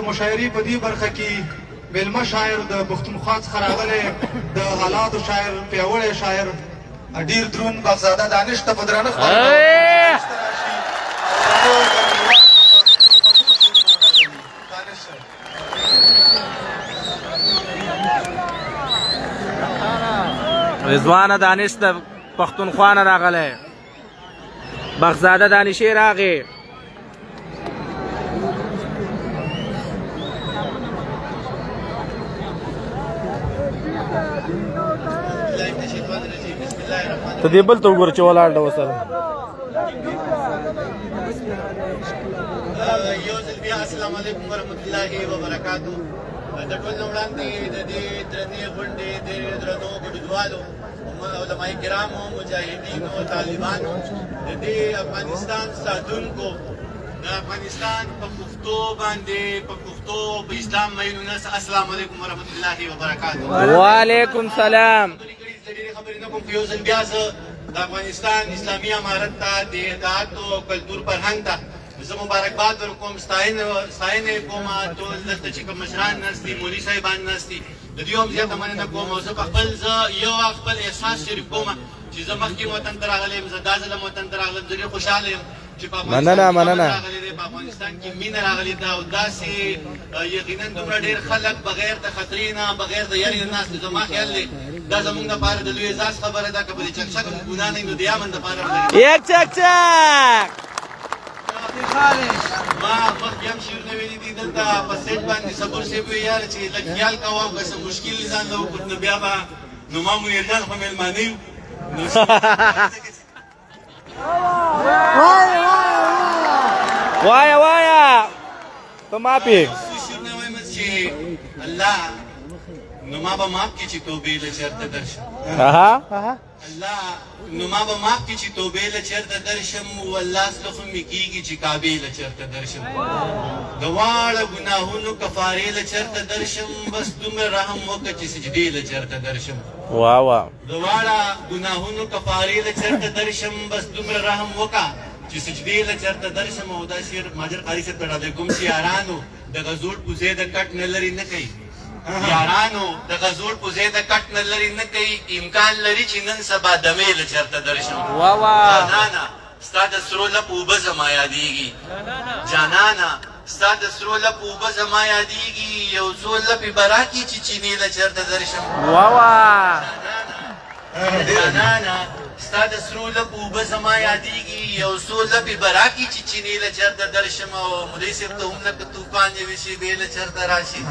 مشاعري په دې برخه کې میلمه شاعر د پښتونخوا څخه راغلی د حالاتو شاعر پیاوړی شاعر ډېر دروند بخزاده دانش ته په درنښت رضوانه دانش د پښتونخوا نه راغلی بخزاده دانشي راغی ته دې بل ته وګوره چې ولاړ ده ورسره یو ځل بیا السلام علیکم ورحمت الله وبرکاتو د ټول نه وړاندې د دې درنې غونډې د درنو ګډونوالو علماء کرامو مجاهدینو طالبانو د دې افغانستان ساتونکو د افغانستان په پښتو باندې په پښتو په اسلام مینو ناس السلام علیکم ورحمت الله وبرکاتو وعلیکم سلام خبرې نه کوم یو ځل بیا زه د افغانستان اسلامي امارت ته د اطاعت او کلتور فرهنګ ته زه مبارکباد ورکوم ستاینې کوم ټول دلته چې کوم مشران ناست دي مولوي صاحبان ناست دي د دوی هم زیاته مننه کوم او زه په خپل خپل احساس شریک کوم چې زه مخکې وطن ته راغلی یم زه دا ځل وطن ته راغلم زه ډېر خوشحاله یم چې په افغانستان کې مینه راغلې ده او داسې یقینا دومره ډېر خلک بغیر د خطرې نه بغیر د یارې نه ناست دي زما خیال دی دا زموږ دپاره د لوی اعزاز خبره ده که په دې چکچک ګناه نه وي نو د امن دپاره یک چکچک ما مخکې هم شعرونه ویلي دي دلته په سیټ باندې صبور صاحب وایي یاره چې لږ خیال کوه او که څه مشکل ځان له وکړو نو بیا به نو ما منیرجان خو میلمانه یو وایه وایه ته ماپې شعرونه وایم چې الله نو ما به ماف کړي چې توبې له چېرته درشم الله نو ما به ماف کړي چې توبې له چېرته درشم والله زړه خو مې کېږي چې کعبې له چېرته درشم د واړه ګناهونو کفارې له چېرته درشم بس دومره رحم وکړه چې سجدې له چېرته درشم د واړه ګناهونو کفارې له چېرته درشم بس دومره رحم وکړه چې سجدې له چېرته درشم او دا شعر ماجر قاري صاحب ته ډالۍ کوم چې یارانو د غزوړ کوزې د کټ نه لرې نه کوي یارانو د غزوړ کوزې د کټ نه لرې نه کوي امکان لري چې نن سبا دمې له چېرته درشم جانانه ستا د سرو لپو اوبه زما یادېږي جانانه ستا د سرو لپو اوبه زما یادېږي یو څو لپې به راکړي چې چینې له چېرته درشم جانانه ستا د سرو لپو اوبه زما یادېږي یو څو لپې به راکړي چې چینې له چېرته درشم او مولوي صاحب ته هم لکه طوفان یوې شېبې له چېرته راشي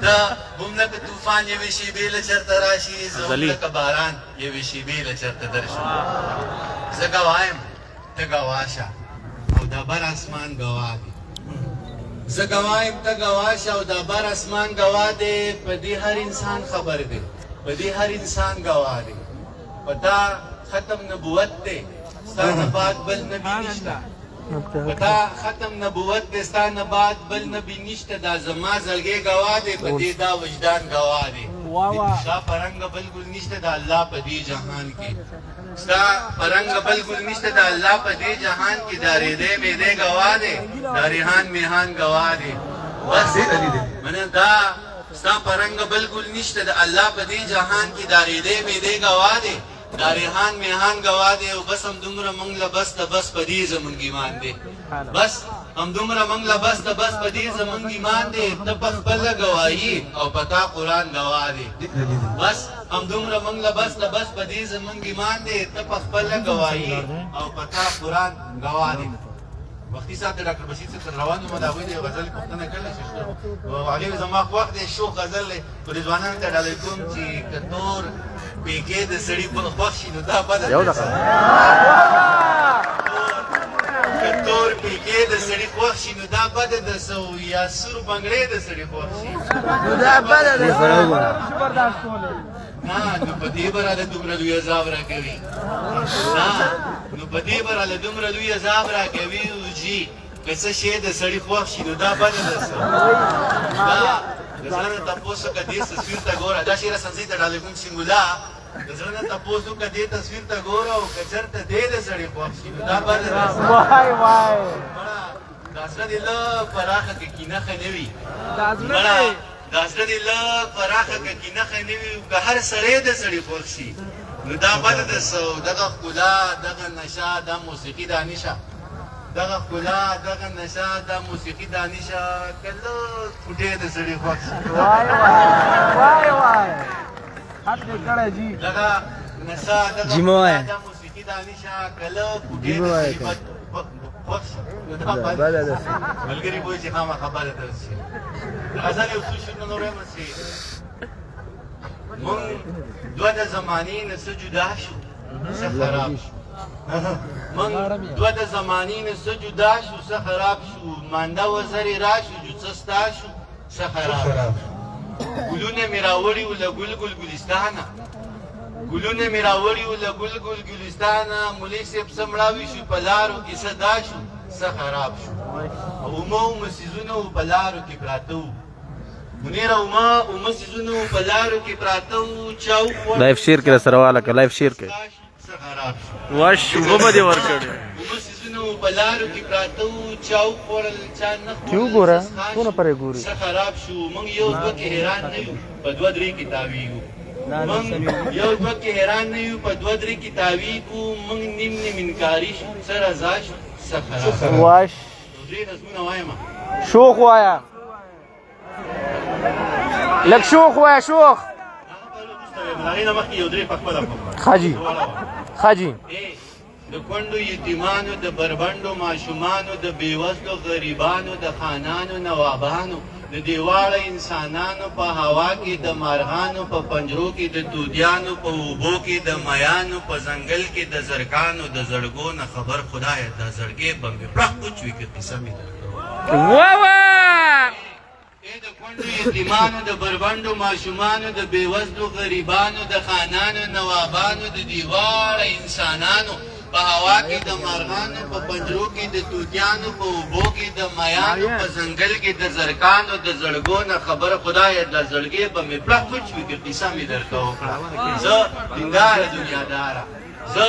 ته هم لکه طوفان یوې شېبې له چېرته راشي زه هم لکه باران یوې شېبې له چېرته درشم زه ګواه یم ته ګواه شه او دا بر اسمان ګواه دی زه ګواه یم ته ګواه شه او دا بر اسمان ګواه دی په دې هر انسان خبر دی په دې هر انسان ګواه دی په تا ختم نبوت دی ستا نه بعد بل نبي نشته په تا ختم نبوت دی ستا نه بعد بل نبي نشته دا زما زړګی ګواه دی په دې دا وجدان ګواه دی ستا په رنګه بل ګل نشته د الله په دې جهان کې ستا په رنګه بل ګل نشته د الله په دې جهان کې دا ریدی میدی ګواه دی دا ریحان میحان ګواه دی بس منه دا ستا په رنګه بل ګل نشته د الله په دې جهان کې دا ریدی میدی ګواه دی دا ریحان میحان ګواه دی او بس همدومره موږ له بس د بس په دې زموږ ایمان دی بس همدومره موږ له بس د بس په دې زموږ ایمان دی ته په خپله ګواهي او په تا قرآن ګواه دی بس همدومره موږ له بس د بس په دې زموږ ایمان دی ته په خپله ګواهي او په تا قرآن ګواه دی وختي ساعت د ډاکټر بشیر صاحب سره روان وم د هغوی د غزل پوښتنه کړله چې هغې زما خوښ دی شوخ غزل دی خو د ځوانانو ته ډالۍ کوم چې که تور پیکې د سړي خوښ شي نو دا بده که تور پیکې د سړي خوښ شي نو دا بده ده څه یا سور بنګړې د سړي خوښ شي نو دا بده ده نه نو په دې به راله دومره لوی عذاب راکوي نه نو په دې به راله دومره لوی عذاب راکوي جي که څه شی د سړي خوښ شي نو دا بده ده څه د زړه نه تپوس وکړه دې تصویر ته ګوره دا شعر سنځي ته ډالۍ کوم چې ملا د زړه نه تپوس وکړه دې تصویر ته ګوره او که چېرته دې د سړي خوښ شي نو دا بده ده دا زړه دې لږ پراخه که کینخه نه وي دا زړه مړه دی. دا زړه دې لږ پراخه که کینخه نه وي که هر سړی د سړي خوښ شي نو دا بده ده څه دغه ښکلا دغه نشه دا موسیقي دا نشه دغه ښکلا دغه نشه دا موسیقي دا نشه که لږ ټوټې د سړي خوښ شي وای وای حد دې کړی جی دغه نشه دغه جیمه وایه. دا موسیقي دا نشه که لږ ټوټې د سړي خوښ شي نو دا بده ملګري پوه چې خامخا بده درس شي د غزل یو څو شعرونه نور وایم چې مونږ دوه د زمانې نه څه جدا شو څه خراب شو مونږ دوه د زمانې نه څه جدا شو څه خراب شو مانده وزرې راشو جو څه ستا شو څه خراب شو ګلونه مې راوړي وو له ګل ګل ګلستانه ګلونه مې راوړي وو له ګل ګل ګلستانه مولوي صاحب څه مړاوي شو په لارو کې څه دا شو څه خراب شو اومه سیزونه وو په لارو کې پراته وو منیره اومه سیزونه وو په لارو کې پراته وو چا وخوړل لایف شیر کړه سره والا که لایف شیر کړه څه خراب شو واش وبه دې ورکړې اومه سیزونه وو په لارو کې پراته وو چا وخوړل چا نه خوړل چې وګوره څونه پرې ګوري څه خراب شو موږ یو دوه کې حیران نه یو په دوه درې کې تاویږو موږ یو دوه کې حیران نه یو په دوه درې کې تاویږو موږ نیم نیم انکاري شو څه رضا شو څه خراب شو واش درې نظمونه وایم شوخ وایا لږ شوخ وایا شوخ هغه نه مخکې یو درې په خپله خاجي خاجي د کونډو یتیمانو د بربنډو ماشومانو د بېوزلو غریبانو د خانانو نوابانو د دیواړه انسانانو په هوا کې د مارغانو په پنجرو کې د تودیانو په اوبو کې د میانو په ځنګل کې د زرکانو د زړګو نه خبر خدایه دا زړګې به مې پړق وچوي که قصه مې واه د کونډو یتیمانو د بربنډو ماشومانو د بېوزلو غریبانو د خانانو نوابانو د دیواړه انسانانو په هوا کې د مارغانو په پنجرو کې د توتیانو په اوبو کې د میانو په ځنګل کې د زرکانو د زړګو نه خبر خدایه د زړګې به مې پړق وچوي که قصه مې درته وکړه زه دینداره دنیاداره زه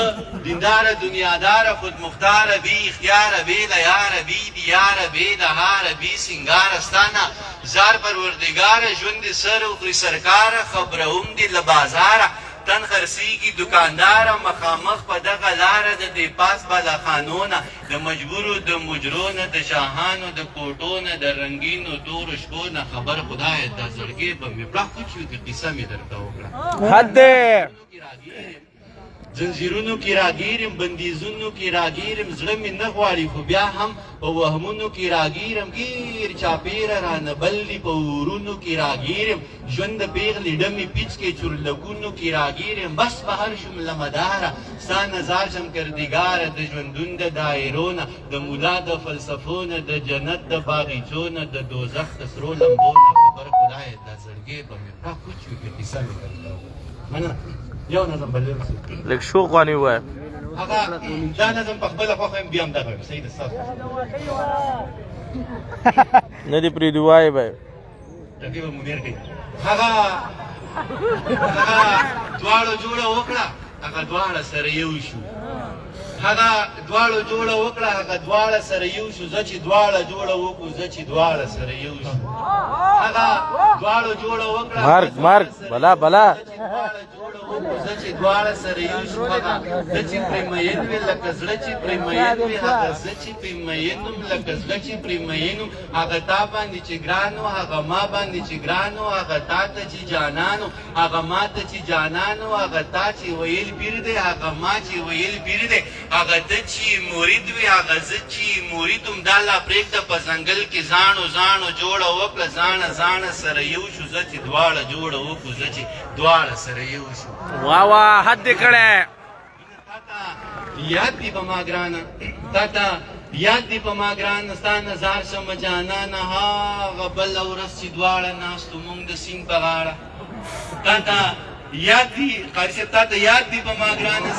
دینداره دنیاداره خودمختاره بی اختیاره بی له یاره بی دیاره بی د هاره بی سینګاره ستانه زار پروردګاره ژوند دې سر وخوري سرکاره خبروم دې له بازاره تن خرڅېږي دوکانداره مخامخ په دغه لاره د دې پاس بالاخانونه د مجبورو د مجرو نه د شاهانو د کوټو نه د رنګینو تورو شپو نه خبر خدایه دا زړګې به مې پړق وچوي که قصه مې درته وکړه حد دی زنځیرونو کې راګیرم بندیزونو کې راګیرم زړه مې نه غواړي خو بیا هم په وهمونو کې راګیرم ګیر چاپیره رانه بل دي په ورونو کې راګیرم ژوند د پیغلې ډمې پیچ کې چورلکونو کې راګیرم بس بهر شم له مداره ستا نظار شم کردګاره د ژوندون د دایرو نه د مولا د فلسفو نه د جنت د باغیچو نه د دوزخ د سرو لمبو نه خبر خدایه دا زړګې به مې پړق وچوي که قصه مې درته وکړه مننه یو نظم بل لږ شوخ وانه وای هغه دا نظم په خپله خوښه یم بیا هم دغه یم صحیح ده ستاسو نه دې پرېږدي وایې به ټکې به منیر کوي هغه دواړو جوړه وکړه هغه دواړه سره یو شو هغه دواړو جوړه وکړه هغه دواړه سره یو شو زه چې دواړه جوړه وکړو زه چې دواړه سره یو شو هغه دواړو جوړه وکړه مرګ بلا بلا زه چې دواړه سره یو شو هغه زه چې پرې مین وې لکه زړه چې پرې مین وې هغه زه چې پرې مین وم لکه زړه چې پرې مین وم هغه تا باندې چې ګران و هغه ما باندې چې ګران و هغه تا ته چې جانان و هغه ما ته چې جانان و هغه تا چې ویل پیر دی هغه ما چې ویل پیر دی هغه ته چې مرید وي هغه زه چې مرید وم دا لا پرېږده په ځنګل کې زاڼو زاڼو جوړه وکړه زاڼه زاڼه سره یو شو زه چې دواړه جوړه وکړو زه چې دواړه سره یو شو واه واه حد دې کړی یاد دی په ما ګرانه تاته یاد دی په ما ګرانه ستا نظار شمه جانانه هغه بله ورځ چې دواړه ناستو مونږ د سیند په غاړه تاته یاد دی قاري صاحب تاته یاد دی په ما ګرانه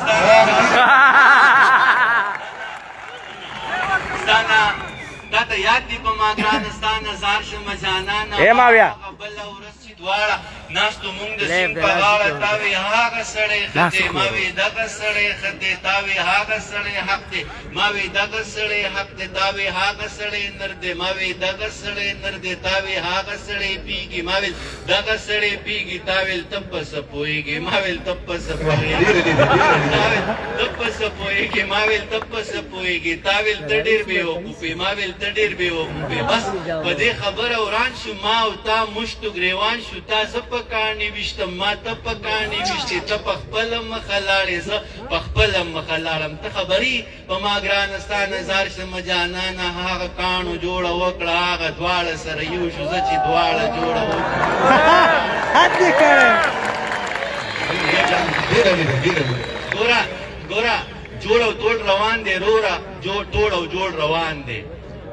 تاته یاد دی په ما ګرانه ستا نظار شمه جانانه اے ماویا هغه بله ورځ چې دواړه ناستو مونږ د سیند په غاړه تا وی هغه سړی ښه دی ما وی دغه سړی ښه دی تا وی هغه سړی حق دی ما وی دغه سړی حق دی تا وی هغه سړی نر دی ما وی دغه سړی نر دی تا وی هغه سړی پیږي ما ویل دغه سړی پیږي تا ویل ته په څه پوهېږې ما ویل ته په څه پوهېږې ما ویل ته په څه پوهېږې تا ویل ته ډېر بېوقوفې ما ویل ته ډېر بېوقوفې بس په دې خبره وران شو ما او تا مشتو ګرېوان شو تا زه په کاڼي ویشتم ما ته په کاڼي ویشتې ته په خپله مخه لاړې زه په خپله مخه لاړم ته خبرې په ما ګرانه ستا نظر شمه جانانه هغه کاڼو جوړه وکړه هغه دواړه سره یو شو زه چې دواړه جوړه وکړه ګوره جوړ او توړ روان دی روره توړ او جوړ روان دی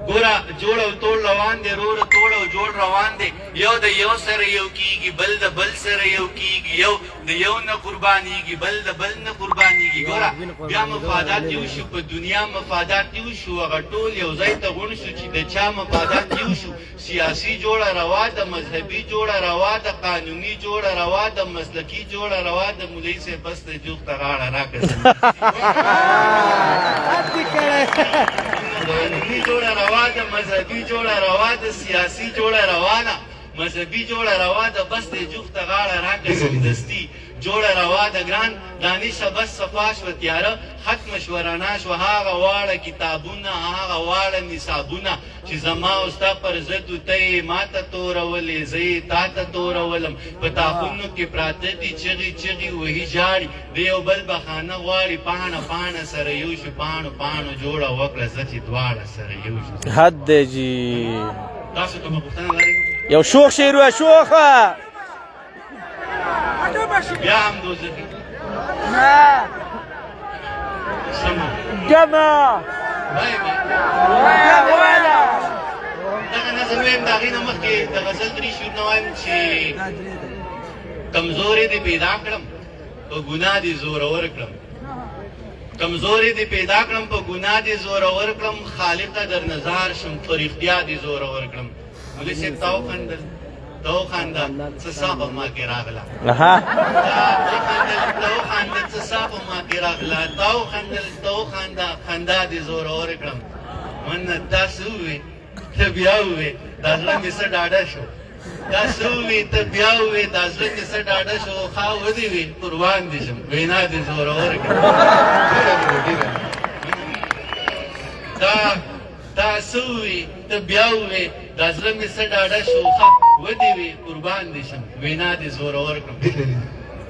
ګوره جوړ او توړ روان دی روره توړ او جوړ روان دی یو د یو سره یو کیږي بل د بل سره یو کیږي یو د یو نه قربانیږي بل د بل نه قربانیږي ګوره بیا مفادات یو شو په دنیا مفادات یو شو هغه ټول یو ځای ته غونډ شو چې د چا مفادات یو شو سیاسي جوړه روا د مذهبي جوړه روا د قانوني جوړه روا د مسلکي جوړه روا د مولوي صاحب بس د جوخ ته غاړه راکړه قانوني جوړه روا د مذهبي جوړه روا د سیاسي جوړه روانه مذهبي جوړه روا د بس د جوخ ته غاړه راکړه سمدستي جوړه روا د ګران دانشه بس صفا شوه تیاره ختم شوه رڼا شوه هغه واړه کتابونه هغه واړه نصابونه چې زما او ستا پر ضد ته یې ما ته تورولې زه یې تا ته تورولم په تاخونو کې پراته دي چغې چغې وهي ژاړي د یو بل بخانه غواړي پاڼه پاڼه سره یو شو پاڼو پاڼو جوړه وکړه زه چې دواړه سره یو شو حد دی جی تاسو کومه پوښتنه لرئ یو شوخ شعر ووایه شوخه بیا هم دوزخي سمه جمع دغه نظم ویم د هغې نه مخکې د غزل 3 شعرونه وایم چې کمزورې دې پیدا کړم په ګناه دې زورور کړم کمزورې دې پیدا کړم په ګناه دې زورور کړم خالقه در نظار شم په رښتیا دې زورور کړم مولوي صاحب تا وخندل ته وخانده څه سا په ما کې راغله ته وخاندل څه سا په ما کې راغله تا وخندل ته وخانده خندا دې زورور کړم منه تاسو ووې ته بیا ووې دا زړه مې څه ډاډه شو تاسو ووې ته بیا ووې دا زړه مې څه ډاډه شو ښه ودې وې قربان دې شم وینا دې زورور کړم تاسو ووې ته بیا ووې دا زړه مې څه ډاډه شو ښه ودې وې قربان دې شم وینا دې زورور کړم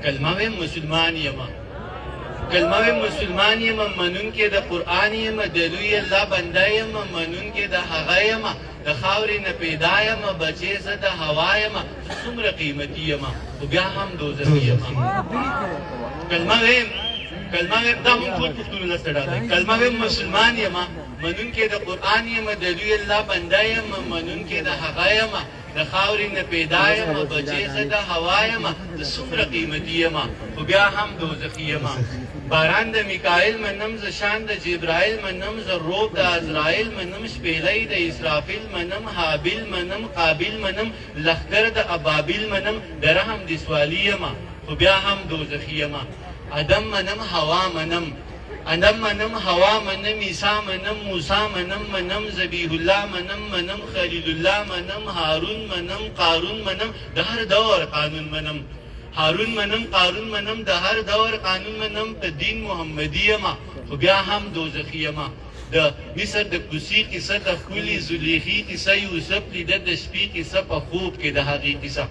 کلمه ویم مسلمان یمه کلمه ویم مسلمان یمه منونکی د قرآن یمه د لوی الله بنده یمه منونکی د هغه یمه د خاورې نه پیدا یمه بچې زه د هوا یمه څومره قیمتي یمه خو بیا هم دوزخي یمه کلمه ویم دا مونږ ټول پښتون لسته ډاله کلمه ویم مسلمان یمه منونکی د قرآن یمه د لوی الله بنده یمه منونکی د هغه یمه د خاورې نه پیدا یمه بچې زه د هوا یمه زه څومره قیمتي یمه خو بیا هم دوزخي یمه باران د میکائیل منم زه شان د جبرائیل منم زه روب د عزرائیل منم شپېلۍ د اسرافیل منم حابیل منم قابیل منم لښکر د ابابیل منم د رحم د سوالي یمه خو بیا هم دوزخي یمه ادم منم هوا منم هوا منم عیسی منم موسی منم ذبیح الله منم خلیل الله منم هارون منم قارون منم د هر دور قانون منم هارون منم قارون منم د هر دور قانون منم په دین محمدي یمه خو بیا هم دوزخي یمه د مصر د کوڅې کیسه د ښکلي زلیخي کیسه یوسف لیده د شپې کیسه په خوب کې د هغې کیسه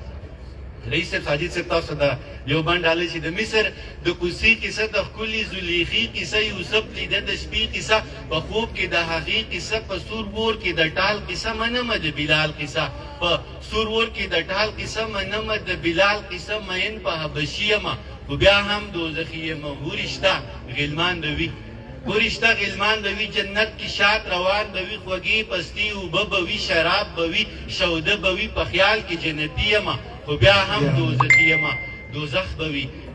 رئیس صاحب ساجد صاحب تاسو د یو بند ډالۍ چې د مصر د کوڅې کیسه د ښکلي زلیخي کیسه یوسف لیده د شپې کیسه په خوب کې د هغې کیسه په سور ور کې د ټال کیسه منمه د بلال کیسه په سور ور کې د ټال کیسه منمه د بلال کیسه مین په حبشي یمه خو بیا هم دوزخي یمه هورشته غلمان د وي ګورشته غلمان به وي جنت کې شات روان به وي خوږې پستي اوبه به وي شراب به وي شوده به وي په خیال کې جنتي یمه خو بیا هم دوزخي یمه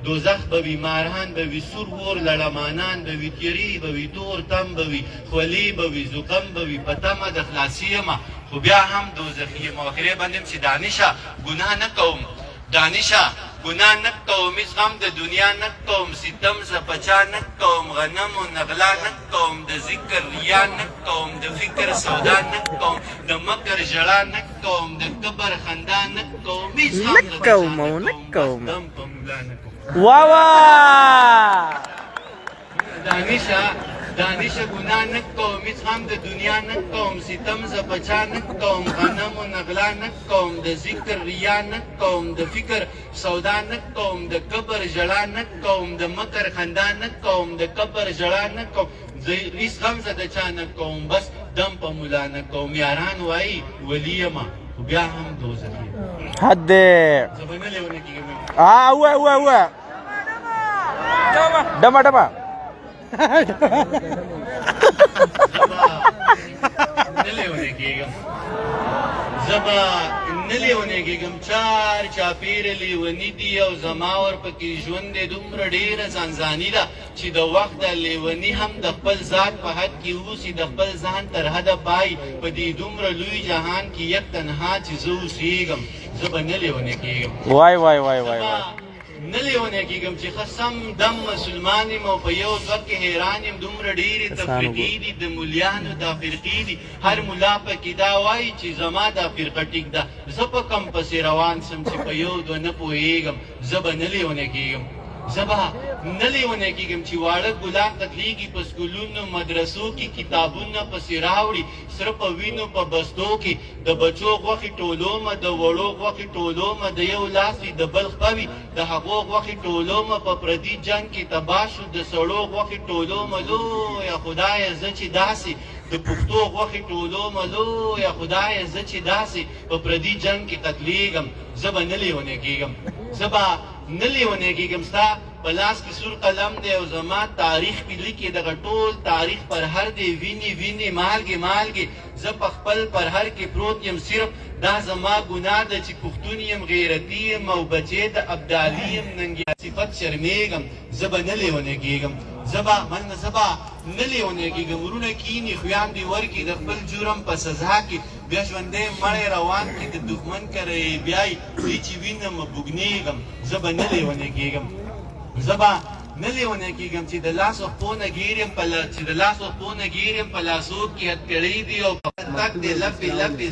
دوزخ به وي ماران به وي سور اور لړمانان به وي تیرې به وي تور تم به وي خولې به وي زکم به وي په تمه د خلاصي یمه خو بیا هم دوزخي یمه اخرې باندې چې دانشه ګناه نه کوم دانشا گناه نک کوم اس غم د دنیا نک کوم ستم ز پچا نک کوم غنم و نغلا نک کوم د ذکر ریا نک کوم د فکر سودا نک کوم د مکر جړا نک کوم د کبر خندا نک کوم اس غم د کوم نک کوم دم په مولا نک واوا دانش گناه نک کوم اس غم د دنیا نک کوم ستم ز پچا نک کوم غنم و نغلا نک کوم د ذکر ریا نک کوم د فکر سودا نک کوم د کبر جړا نک کوم د مکر خندا نک کوم د کبر جړا نک کوم اس غم ز د چا نک کوم بس دم په مولا نک کوم یاران وای ولیما بیا هم دوزخی حد زبنه لیونه کیږي وا ډما ډما زبا نلیونه کېږم چار چاپېر لیوني دي او زما ورپکې ژوند دی دومره ډېره ځانځاني ده چې د وخت د لیوني هم د خپل ذات په حد کې اوسي د خپل ځان تر حده پای په دې دومره لوی جهان کې یک تنها چې زه اوسېږم زه به نه لیونه کېږم وای وای وای وای نه لیونه کېږم چې قسم دم مسلمان یم او په یو دوه کې حیران یم دومره ډېرې تفریقې دي د مولیانو دا فرقې دي هر ملا پکې دا وایي چې زما دا فرقه ټیک ده زه په کم پسې روان سم چې په یو دوه نه پوهېږم زه به نه لیونه کېږم زه به نه لیونه کېږم چې واړه ګلاب قتلېږي په سکولونو مدرسو کې کتابونه پسې راوړي سره په وینو په بستو کې د بچو غوښې ټولومه د وړو غوښې ټولومه د یو لاس وي د بل خپه وي د هغو غوښې ټولومه په پردي جنګ کې تباه شو د سړو غوښې ټولومه لویه خدایه زه چې داسې د پښتو غوښې ټولومه لویه خدایه زه چې داسې په پردي جنګ کې قتلېږم زه به نه لیونه کېږم زه به نه لیونه کېږم ستا په لاس کې سور قلم دی او زما تاریخ کې لیکي دغه ټول تاریخ پر هر دی ویني ویني مالګې مالګې زه په خپل پر هر کې پروت یم صرف دا زما ګناه ده چې پښتون یم غیرتي یم او بچی د ابدالي یم ننګیا صفت شرمېږم زه به نه لیونه کېږم زه به نه لیونه کېږم ورونه کیني خویان دې ورکړي د خپل جرم په سزا کې بیا ژوندی مړی روان کړي د دښمن کره یې بیایي دوی چې وینم بوږنېږم زه به نه لیونه کېږم زه به نه لیونه کېږم چې د لاس پښو نه ګیر یم په لاسو کې هتکړۍ دي او تک دی لپې لپې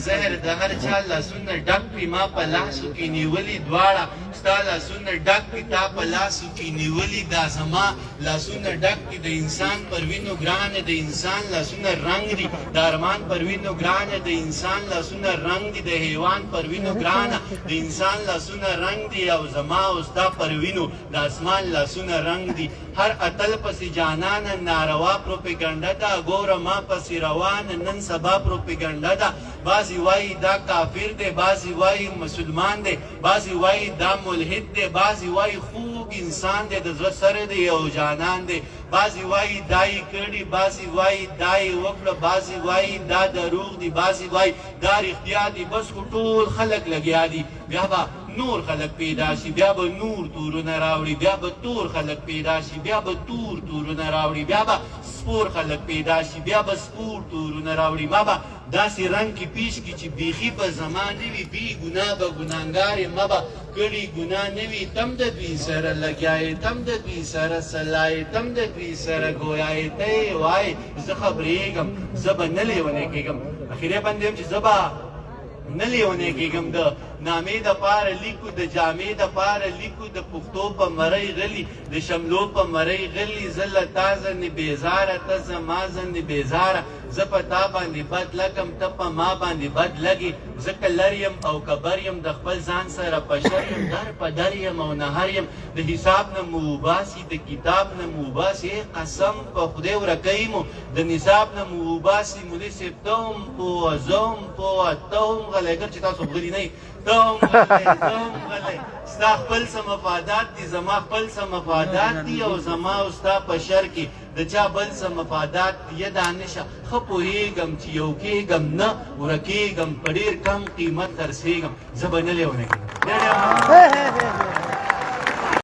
زهر د هر چا لاسونه ډک کړي ما په لاسو کې نیولي دواړه ستا لاسونه ډک کړي تا په لاسو کې نیولي دا زما لاسونه ډک کړي د انسان پر وینو ګرانه د انسان لاسونه رنګ دي د ارمان پر وینو ګرانه د انسان لاسونه رنګ دي د حیوان پر وینو ګرانه د انسان لاسونه رنګ دي او زما او ستا پر وینو د اسمان لاسونه رنګ دي هر اتل پسې جانان ناروا پروپیګنډه ده ګوره ما پسې روان نن سبا پروپیګنډه ده بعضې وایي دا کافر دی بعضې وایي مسلمان دی بعضې وایي دا ملحد دی بعضې وایي خوږ انسان دی د زړه سره دی او جانان دی بعضې وایي دا یې کړي بعضې وایي دا یې وکړه بعضې وایي دا دروغ دي بعضې وایي دا رښتیا دي بس خو ټول خلک لګیا دي بیا به نور خلک پیدا شي بیا به نور تورونه راوړي بیا به تور خلک پیدا شي بیا به تور تورونه راوړي بیا به سپور خلک پیدا شي بیا به سپور تورونه راوړي ما به داسې رنګ کې پیش کړي چې بیخي به زما نه وي بې ګناه به ګناهګار یم ما به کړي ګناه نه وي تم د دوی سره لګیا یې تم د دوی سره سلا یې تم د دوی سره ګویا یې ته یې وایې زه خبرېږم زه به نه لیونی کېږم اخرې بندې یم چې زه به نه لیونی کېږم د نامې دپاره لیکو د جامې دپاره لیکو د پښتو په مرۍ غلي د شملو په مرۍ غلي زه له تا ځنې بېزاره ته زما ځنې بېزاره زه په تا باندې بد لګم ته په ما باندې بد لګې زه که لر یم او کبر یم د خپل ځان سره پشر یم در په در یم او نهر یم د حساب نه مو وباسي د کتاب نه مو وباسي قسم په خدای ورکوي مو د نصاب نه مو وباسي مولي صاحب ته هم پوه زه هم پوه ته هم غلی ګر چې تاسو غلي نه یئ ته هم غلی ستا خپل څه مفادات دي زما خپل څه مفادات دي او زما او ستا په شر کې د چا بل څه مفادات دي دانشه ښه پوهېږم چې یو کېږم نه ورکېږم په ډېر کم قیمت خرڅېږم زه به نه لیونی کېږم